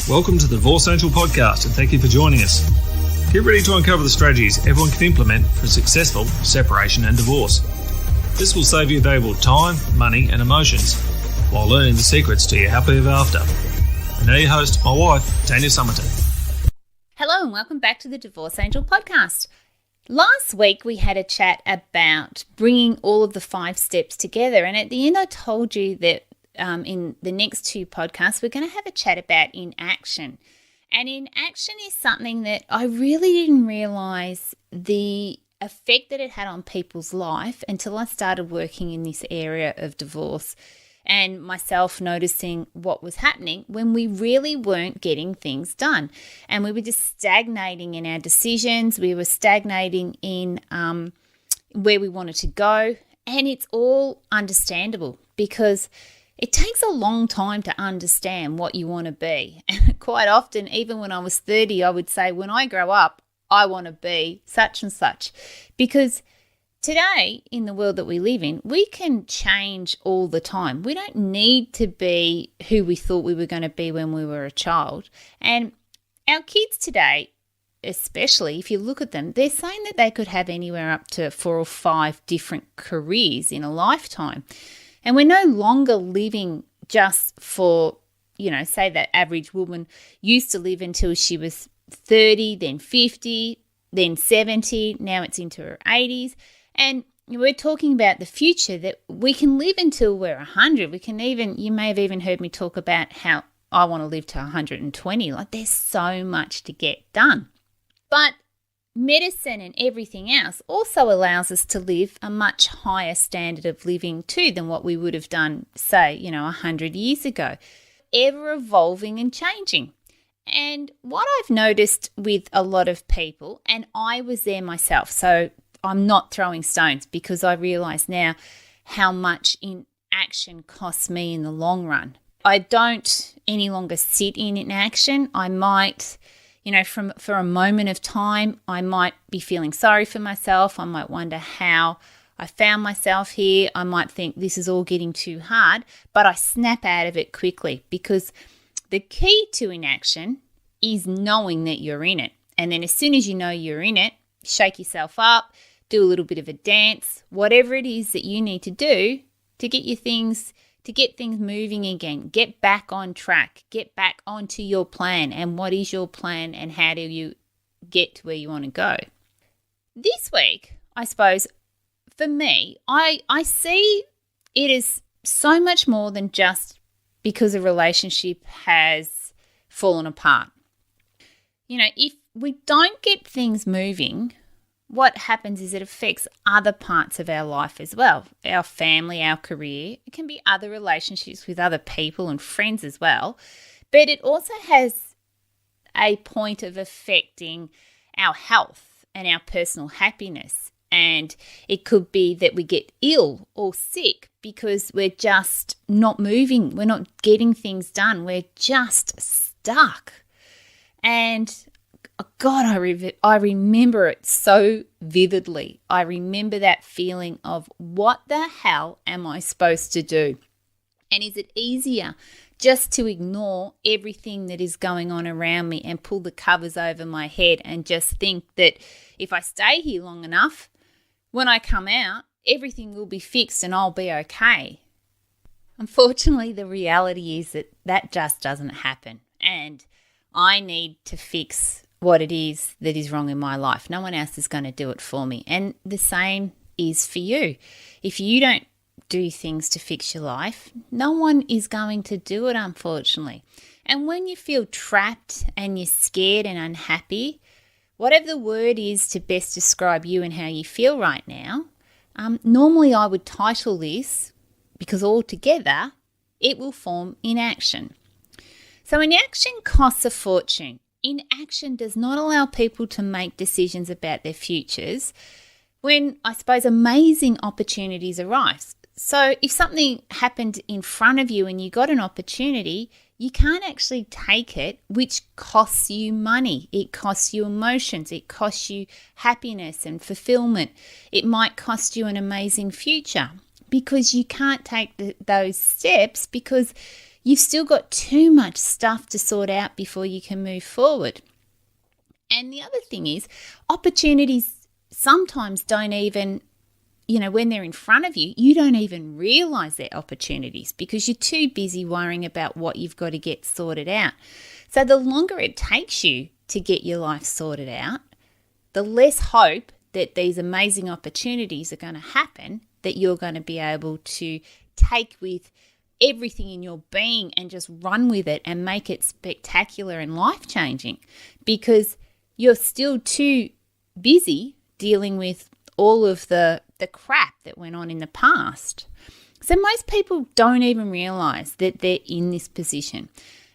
Welcome to the Divorce Angel podcast, and thank you for joining us. Get ready to uncover the strategies everyone can implement for a successful separation and divorce. This will save you valuable time, money, and emotions while learning the secrets to your happy ever after. And now your host, my wife, Tanya Summerton. Hello and welcome back to the Divorce Angel podcast. Last week we had a chat about bringing all of the 5 steps together, and at the end I told you that in the next 2 podcasts we're going to have a chat about inaction. And inaction is something that I really didn't realize the effect that it had on people's life until I started working in this area of divorce and myself noticing what was happening when we really weren't getting things done. And we were just stagnating in our decisions. We were stagnating in where we wanted to go. And it's all understandable because it takes a long time to understand what you want to be. And quite often, even when I was 30, I would say, when I grow up, I want to be such and such. Because today, in the world that we live in, we can change all the time. We don't need to be who we thought we were going to be when we were a child. And our kids today, especially if you look at them, they're saying that they could have anywhere up to 4 or 5 different careers in a lifetime. And we're no longer living just for, say that average woman used to live until she was 30, then 50, then 70, now it's into her 80s. And we're talking about the future that we can live until we're 100. You may have even heard me talk about how I want to live to 120. Like, there's so much to get done. But medicine and everything else also allows us to live a much higher standard of living too than what we would have done, say, 100 years ago. Ever evolving and changing. And what I've noticed with a lot of people, and I was there myself, so I'm not throwing stones because I realise now how much inaction costs me in the long run. I don't any longer sit in inaction. I might, for a moment of time, I might be feeling sorry for myself. I might wonder how I found myself here. I might think this is all getting too hard, but I snap out of it quickly because the key to inaction is knowing that you're in it. And then as soon as you know you're in it, shake yourself up, do a little bit of a dance, whatever it is that you need to do to get things moving again. Get back on track, get back onto your plan. And what is your plan and how do you get to where you want to go? This week, I suppose, for me, I see it as so much more than just because a relationship has fallen apart. If we don't get things moving, what happens is it affects other parts of our life as well. Our family, our career. It can be other relationships with other people and friends as well. But it also has a point of affecting our health and our personal happiness. And it could be that we get ill or sick because we're just not moving. We're not getting things done. We're just stuck. And God, I remember it so vividly. I remember that feeling of what the hell am I supposed to do? And is it easier just to ignore everything that is going on around me and pull the covers over my head and just think that if I stay here long enough, when I come out, everything will be fixed and I'll be okay? Unfortunately, the reality is that just doesn't happen. And I need to fix what it is that is wrong in my life. No one else is going to do it for me. And the same is for you. If you don't do things to fix your life, no one is going to do it, unfortunately. And when you feel trapped and you're scared and unhappy, whatever the word is to best describe you and how you feel right now, normally I would title this, because altogether it will form inaction. So inaction costs a fortune. Inaction does not allow people to make decisions about their futures when, I suppose, amazing opportunities arise. So if something happened in front of you and you got an opportunity, you can't actually take it, which costs you money. It costs you emotions. It costs you happiness and fulfillment. It might cost you an amazing future because you can't take those steps because you've still got too much stuff to sort out before you can move forward. And the other thing is, opportunities sometimes don't even, when they're in front of you, you don't even realize they're opportunities because you're too busy worrying about what you've got to get sorted out. So the longer it takes you to get your life sorted out, the less hope that these amazing opportunities are going to happen that you're going to be able to take with everything in your being and just run with it and make it spectacular and life-changing, because you're still too busy dealing with all of the crap that went on in the past. So most people don't even realize that they're in this position.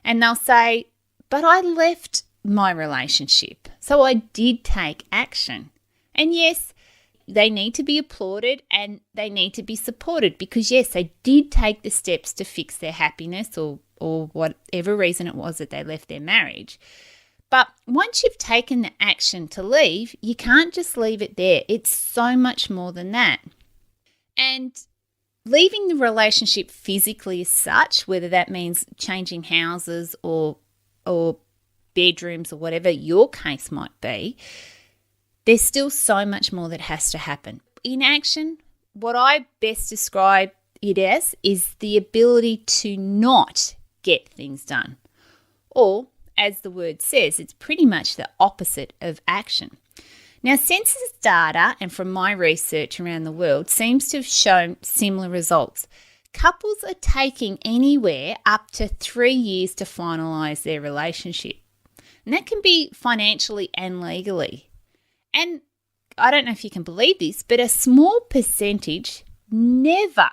And they'll say, but I left my relationship, so I did take action. And yes, they need to be applauded and they need to be supported because, yes, they did take the steps to fix their happiness or whatever reason it was that they left their marriage. But once you've taken the action to leave, you can't just leave it there. It's so much more than that. And leaving the relationship physically as such, whether that means changing houses or bedrooms or whatever your case might be, there's still so much more that has to happen. Inaction, what I best describe it as, is the ability to not get things done. Or, as the word says, it's pretty much the opposite of action. Now, census data, and from my research around the world, seems to have shown similar results. Couples are taking anywhere up to 3 years to finalise their relationship. And that can be financially and legally. And I don't know if you can believe this, but a small percentage never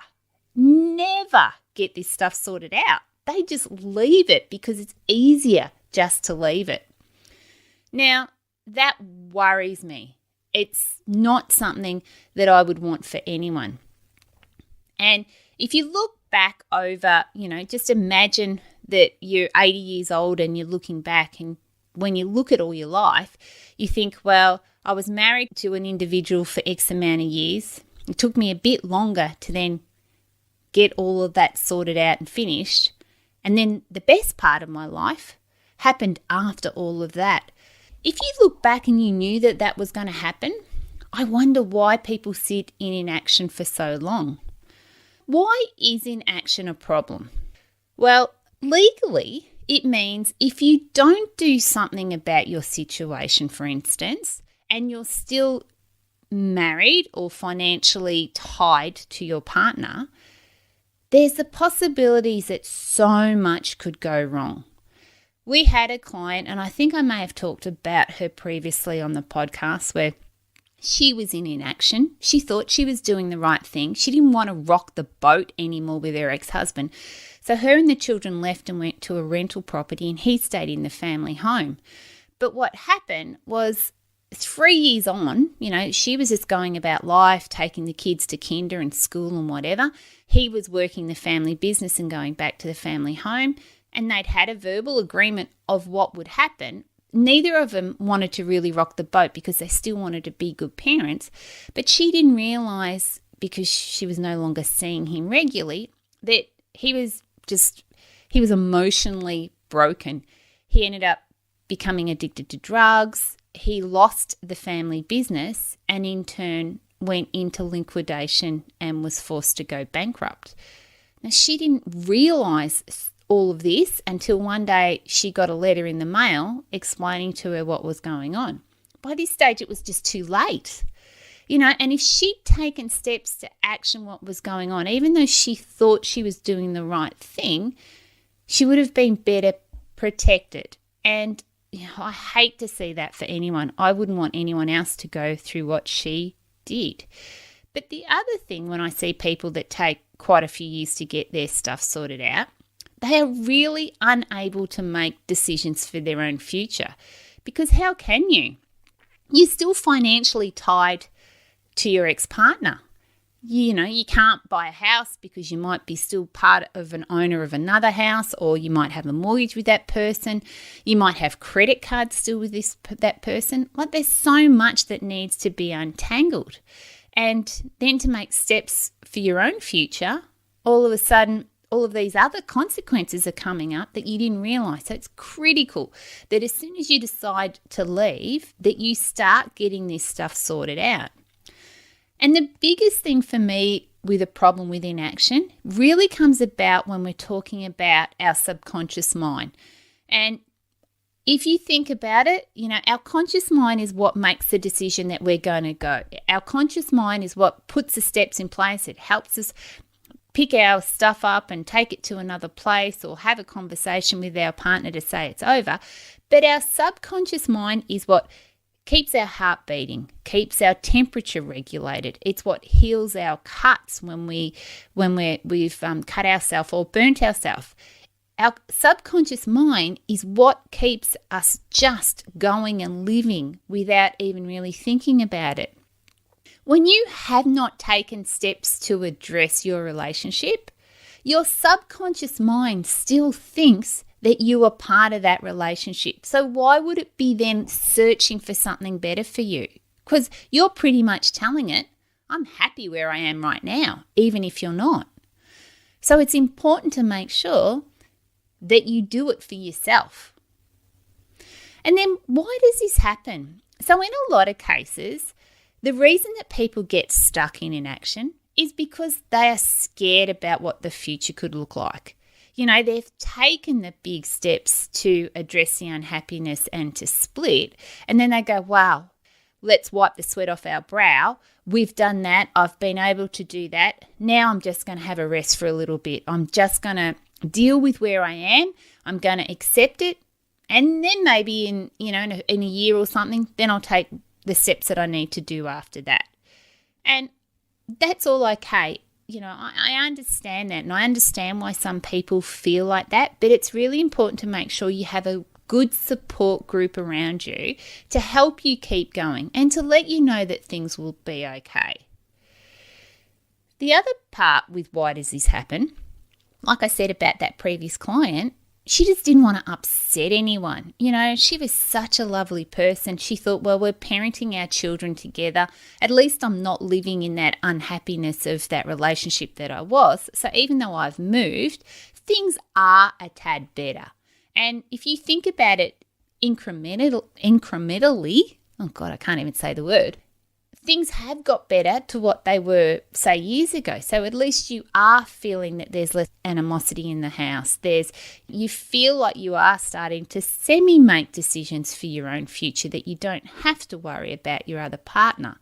get this stuff sorted out. They just leave it because it's easier just to leave it. Now, that worries me. It's not something that I would want for anyone. And if you look back over, just imagine that you're 80 years old and you're looking back, and when you look at all your life, you think, well, I was married to an individual for X amount of years. It took me a bit longer to then get all of that sorted out and finished. And then the best part of my life happened after all of that. If you look back and you knew that that was going to happen, I wonder why people sit in inaction for so long. Why is inaction a problem? Well, legally, it means if you don't do something about your situation, for instance, and you're still married or financially tied to your partner, there's the possibilities that so much could go wrong. We had a client, and I think I may have talked about her previously on the podcast, where she was in inaction. She thought she was doing the right thing. She didn't want to rock the boat anymore with her ex-husband. So her and the children left and went to a rental property, and he stayed in the family home. But what happened was 3 years on, she was just going about life, taking the kids to kinder and school and whatever. He was working the family business and going back to the family home, and they'd had a verbal agreement of what would happen. Neither of them wanted to really rock the boat because they still wanted to be good parents, but she didn't realise, because she was no longer seeing him regularly, that he was emotionally broken. He ended up becoming addicted to drugs. He lost the family business and in turn went into liquidation and was forced to go bankrupt. Now, she didn't realise all of this until one day she got a letter in the mail explaining to her what was going on. By this stage, it was just too late. And if she'd taken steps to action what was going on, even though she thought she was doing the right thing, she would have been better protected. And I hate to see that for anyone. I wouldn't want anyone else to go through what she did. But the other thing, when I see people that take quite a few years to get their stuff sorted out, they are really unable to make decisions for their own future. Because how can you? You're still financially tied to your ex-partner. You can't buy a house because you might be still part of an owner of another house, or you might have a mortgage with that person. You might have credit cards still with that person. There's so much that needs to be untangled. And then to make steps for your own future, all of a sudden, all of these other consequences are coming up that you didn't realize. So it's critical that as soon as you decide to leave, that you start getting this stuff sorted out. And the biggest thing for me with a problem with inaction really comes about when we're talking about our subconscious mind. And if you think about it, our conscious mind is what makes the decision that we're going to go. Our conscious mind is what puts the steps in place. It helps us pick our stuff up and take it to another place or have a conversation with our partner to say it's over. But our subconscious mind is what keeps our heart beating, keeps our temperature regulated. It's what heals our cuts when we've cut ourselves or burnt ourselves. Our subconscious mind is what keeps us just going and living without even really thinking about it. When you have not taken steps to address your relationship, your subconscious mind still thinks that you are part of that relationship. So why would it be then searching for something better for you? Because you're pretty much telling it, I'm happy where I am right now, even if you're not. So it's important to make sure that you do it for yourself. And then why does this happen? So in a lot of cases, the reason that people get stuck in inaction is because they are scared about what the future could look like. They've taken the big steps to address the unhappiness and to split, and then they go, wow, let's wipe the sweat off our brow. We've done that. I've been able to do that. Now I'm just going to have a rest for a little bit. I'm just going to deal with where I am. I'm going to accept it. And then maybe in a year or something, then I'll take the steps that I need to do after that. And that's all okay. I understand that, and I understand why some people feel like that, but it's really important to make sure you have a good support group around you to help you keep going and to let you know that things will be okay. The other part with why does this happen, like I said about that previous client, she just didn't want to upset anyone. She was such a lovely person. She thought, well, we're parenting our children together. At least I'm not living in that unhappiness of that relationship that I was. So even though I've moved, things are a tad better. And if you think about it incrementally, oh God, I can't even say the word, things have got better to what they were, say, years ago. So at least you are feeling that there's less animosity in the house. You feel like you are starting to semi-make decisions for your own future, that you don't have to worry about your other partner.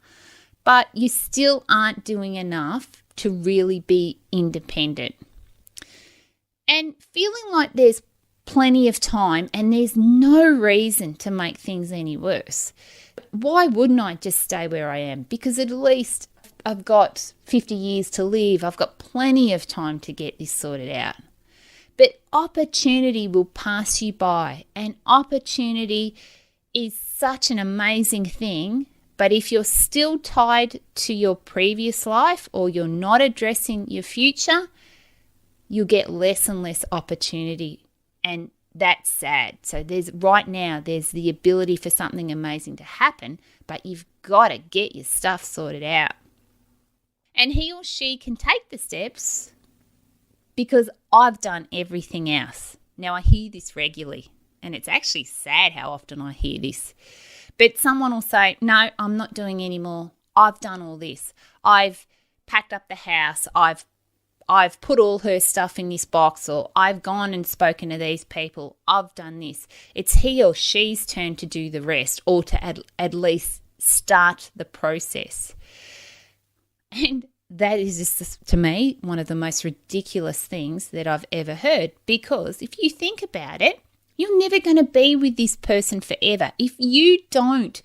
But you still aren't doing enough to really be independent. And feeling like there's plenty of time and there's no reason to make things any worse. Why wouldn't I just stay where I am? Because at least I've got 50 years to live. I've got plenty of time to get this sorted out. But opportunity will pass you by, and opportunity is such an amazing thing. But if you're still tied to your previous life or you're not addressing your future, you'll get less and less opportunity. And that's sad. So there's the ability for something amazing to happen, but you've got to get your stuff sorted out. And he or she can take the steps because I've done everything else. Now I hear this regularly, and it's actually sad how often I hear this. But someone will say, no, I'm not doing any more. I've done all this. I've packed up the house. I've put all her stuff in this box, or I've gone and spoken to these people. I've done this. It's he or she's turn to do the rest, or to at least start the process. And that is just, to me, one of the most ridiculous things that I've ever heard, because if you think about it, you're never going to be with this person forever. If you don't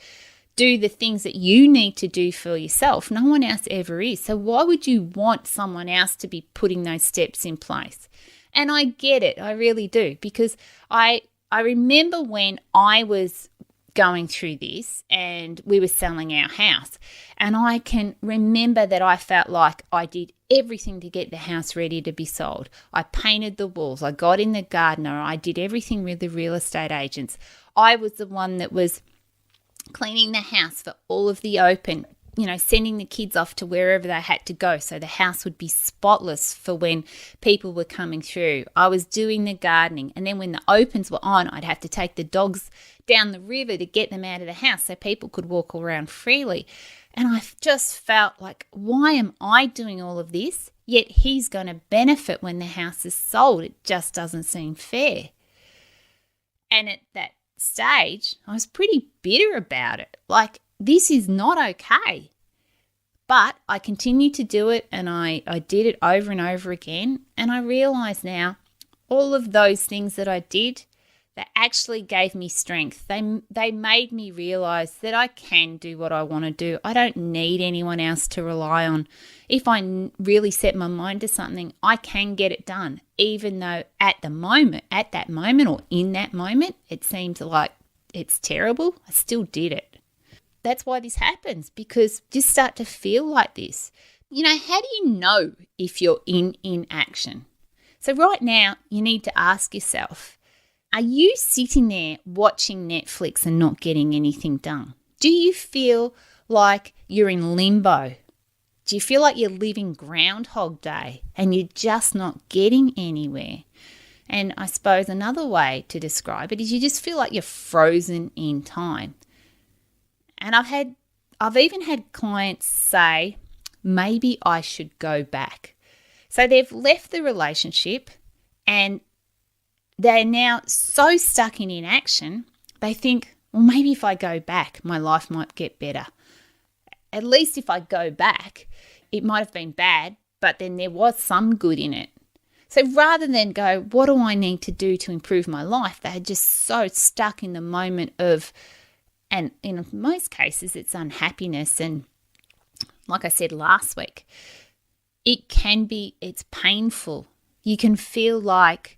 do the things that you need to do for yourself, no one else ever is. So why would you want someone else to be putting those steps in place? And I get it, I really do, because I remember when I was going through this and we were selling our house, and I can remember that I felt like I did everything to get the house ready to be sold. I painted the walls, I got in the gardener, I did everything with the real estate agents. I was the one that was cleaning the house for all of the open sending the kids off to wherever they had to go so the house would be spotless for when people were coming through. I was doing the gardening, and then when the opens were on, I'd have to take the dogs down the river to get them out of the house so people could walk around freely. And I just felt like, why am I doing all of this? Yet he's going to benefit when the house is sold. It just doesn't seem fair. And at that stage, I was pretty bitter about it. Like, this is not okay. But I continued to do it, and I did it over and over again. And I realize now all of those things that I did, that actually gave me strength. They made me realize that I can do what I want to do. I don't need anyone else to rely on. If I really set my mind to something, I can get it done, even though at that moment, or in that moment, it seems like it's terrible. I still did it. That's why this happens, because you start to feel like this. How do you know if you're in inaction? So right now, you need to ask yourself, are you sitting there watching Netflix and not getting anything done? Do you feel like you're in limbo? Do you feel like you're living Groundhog Day and you're just not getting anywhere? And I suppose another way to describe it is you just feel like you're frozen in time. And I've even had clients say, maybe I should go back. So they've left the relationship and they're now so stuck in inaction, they think, well, maybe if I go back, my life might get better. At least if I go back, it might have been bad, but then there was some good in it. So rather than go, what do I need to do to improve my life? They're just so stuck in the moment of, and in most cases, it's unhappiness. And like I said last week, it's painful. You can feel like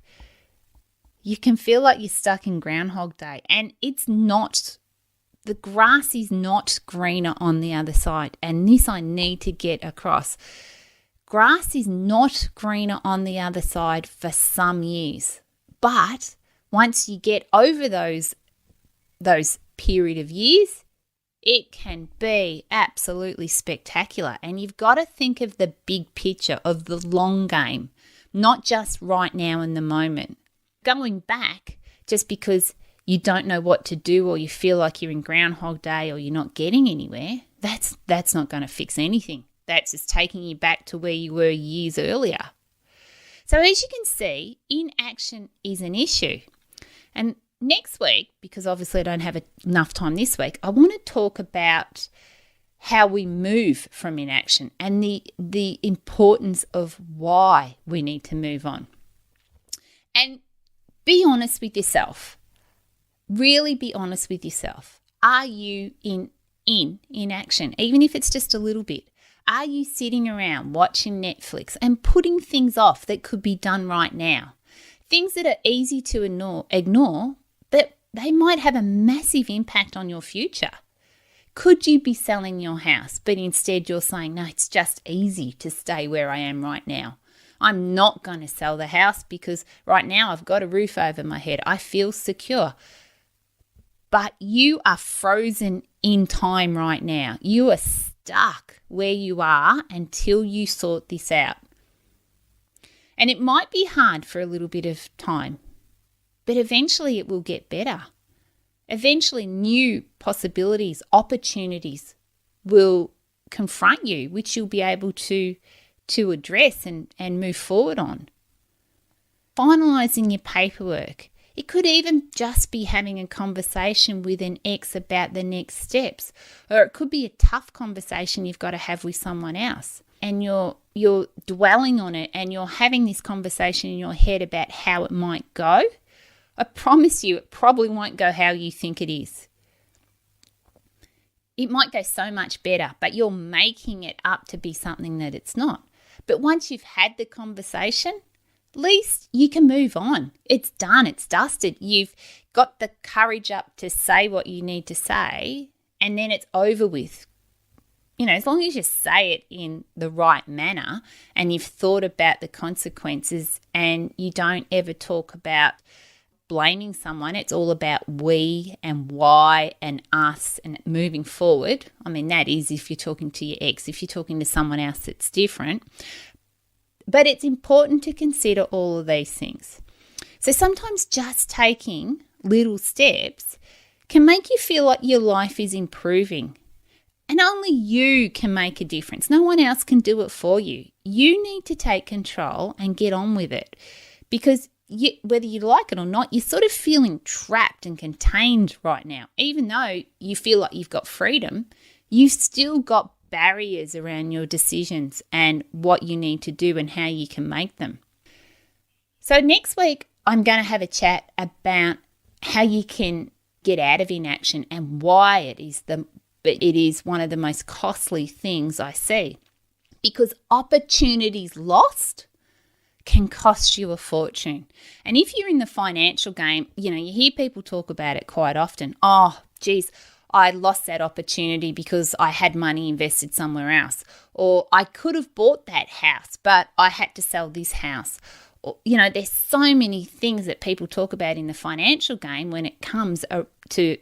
you're stuck in Groundhog Day, and the grass is not greener on the other side. And this I need to get across. Grass is not greener on the other side for some years. But once you get over those period of years, it can be absolutely spectacular. And you've got to think of the big picture, of the long game, not just right now in the moment. Going back just because you don't know what to do, or you feel like you're in Groundhog Day, or you're not getting anywhere, that's not going to fix anything. That's just taking you back to where you were years earlier. So as you can see, inaction is an issue. And next week, because obviously I don't have enough time this week, I want to talk about how we move from inaction and the importance of why we need to move on. And be honest with yourself. Really be honest with yourself. Are you in inaction, even if it's just a little bit? Are you sitting around watching Netflix and putting things off that could be done right now? Things that are easy to ignore, but they might have a massive impact on your future. Could you be selling your house, but instead you're saying, no, it's just easy to stay where I am right now. I'm not going to sell the house because right now I've got a roof over my head. I feel secure. But you are frozen in time right now. You are stuck where you are until you sort this out. And it might be hard for a little bit of time, but eventually it will get better. Eventually new possibilities, opportunities will confront you, which you'll be able to address and move forward on. Finalising your paperwork. It could even just be having a conversation with an ex about the next steps, or it could be a tough conversation you've got to have with someone else, and you're dwelling on it and you're having this conversation in your head about how it might go. I promise you it probably won't go how you think it is. It might go so much better, but you're making it up to be something that it's not. But once you've had the conversation, at least you can move on. It's done. It's dusted. You've got the courage up to say what you need to say, and then it's over with. As long as you say it in the right manner and you've thought about the consequences and you don't ever talk about blaming someone. It's all about we and why and us and moving forward. I mean, that is if you're talking to your ex. If you're talking to someone else, it's different. But it's important to consider all of these things. So sometimes just taking little steps can make you feel like your life is improving. And only you can make a difference. No one else can do it for you. You need to take control and get on with it. Because whether you like it or not, you're sort of feeling trapped and contained right now. Even though you feel like you've got freedom, you've still got barriers around your decisions and what you need to do and how you can make them. So next week, I'm going to have a chat about how you can get out of inaction and why it is one of the most costly things I see. Because opportunities lost can cost you a fortune. And if you're in the financial game, you hear people talk about it quite often. Oh, geez, I lost that opportunity because I had money invested somewhere else. Or I could have bought that house, but I had to sell this house. Or, there's so many things that people talk about in the financial game when it comes to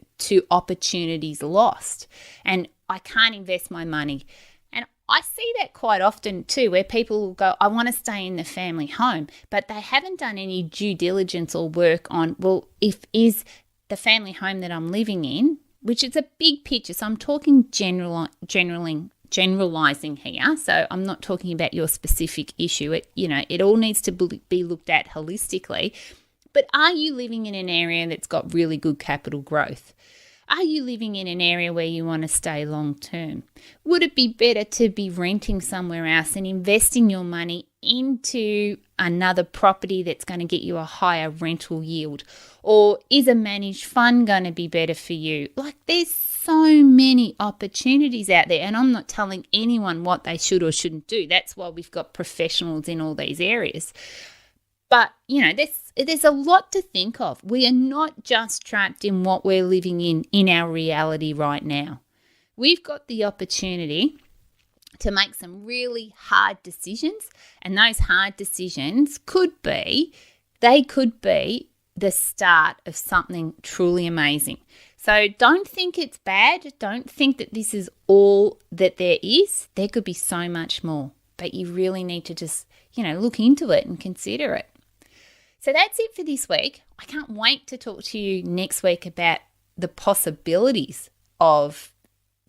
opportunities lost. And I can't invest my money. And I see that quite often too, where people will go, I want to stay in the family home, but they haven't done any due diligence or work on, well, is the family home that I'm living in, which is a big picture. So I'm talking generalizing here. So I'm not talking about your specific issue. It all needs to be looked at holistically. But are you living in an area that's got really good capital growth? Are you living in an area where you want to stay long term? Would it be better to be renting somewhere else and investing your money into another property that's going to get you a higher rental yield? Or is a managed fund going to be better for you? Like, there's so many opportunities out there, and I'm not telling anyone what they should or shouldn't do. That's why we've got professionals in all these areas. But, there's a lot to think of. We are not just trapped in what we're living in our reality right now. We've got the opportunity to make some really hard decisions, and those hard decisions could be the start of something truly amazing. So don't think it's bad. Don't think that this is all that there is. There could be so much more, but you really need to just, look into it and consider it. So that's it for this week. I can't wait to talk to you next week about the possibilities of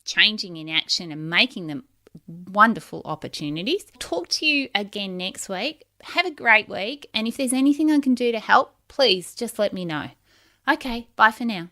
changing inaction and making them wonderful opportunities. Talk to you again next week. Have a great week. And if there's anything I can do to help, please just let me know. Okay, bye for now.